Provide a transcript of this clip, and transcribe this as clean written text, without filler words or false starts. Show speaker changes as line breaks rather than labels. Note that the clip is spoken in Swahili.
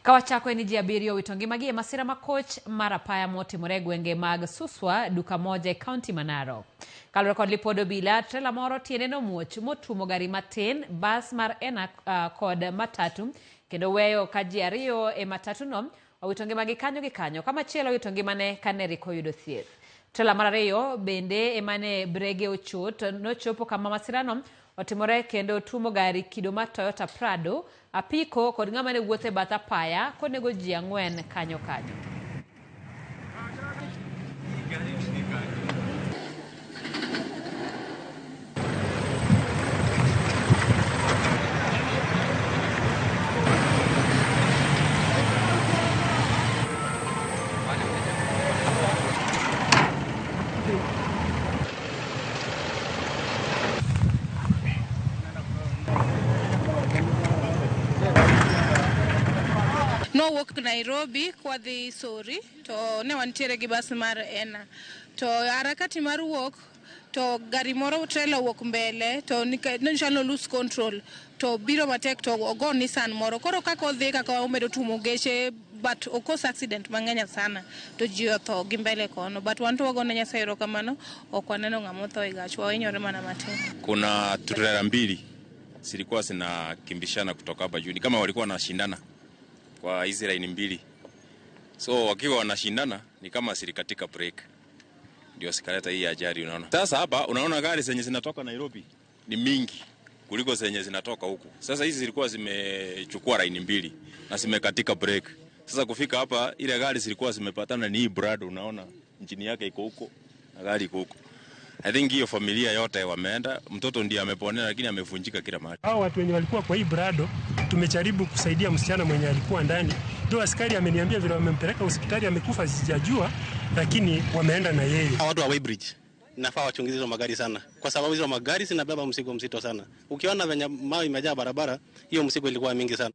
Kawachako ni jiabirio witongi magie masira makoch marapaya moti gwenge mag Suswa duka moja county Manaro. Kalore kod lipodo bila trela moro tiene no muoch motumo gari matin bas mar ena kod matatu kendo weyo kaji ariyo e matatu no witongi magi kanyo gi kanyo kama chielo witongi mane kaneri koyudo thieth. Trela mar ariyo bende emane brege ochot no chopo kama masirano otimore kendo tumo gari kido ma Toyota Prado apiko kod ng'ama ne wuothe bath apaya konego ji 4 kanyo.
No walk Nairobi kwa the sorry to ne wantiere gi bas mar ena to harakati mar walk to gari moro trailer walk mbele to no lose control to biro matek to go Nissan moro koro kako odhi kaka omedo tumo geche but okos accident mang'enya sana to ji otho gi mbele kono but wanto wago ne Nyasaye erokamano ok waneno ng'ama otho e gach wahinyore mana matin.
Kuna trailer mbili zilikuwa zinakimbishana kutoka hapa juu kama walikuwa wanashindana kwa hizi line mbili. So wakiwa wanashindana ni kama silikatika break. Ndio sikaleta hii ajali unaona. Sasa hapa unaona gari zenye zinatoka Nairobi ni mingi kuliko zenye zinatoka huku. Sasa hizi zilikuwa zimechukua line mbili na zimekatika break. Sasa kufika hapa ile gari zilikuwa zimepatana ni hii Prado unaona injini yake iko huko na gari iko huko. I think hiyo familia yote wameenda, mtoto ndiye ameponea lakini amevunjika kila mahali.
Hao watu wenye walikuwa kwa hii Prado tumejaribu kusaidia msichana mwenye alikuwa ndani. Ndio askari ameniambia vile wamempeleka hospitali amekufa sijajua lakini wameenda na yeye.
Watu wa Weighbridge nafaa wachunguze hizo magari sana kwa sababu hizo magari zinabeba mzigo mzito sana. Ukiona venye mawe imejaa barabara hiyo mzigo ilikuwa mingi sana.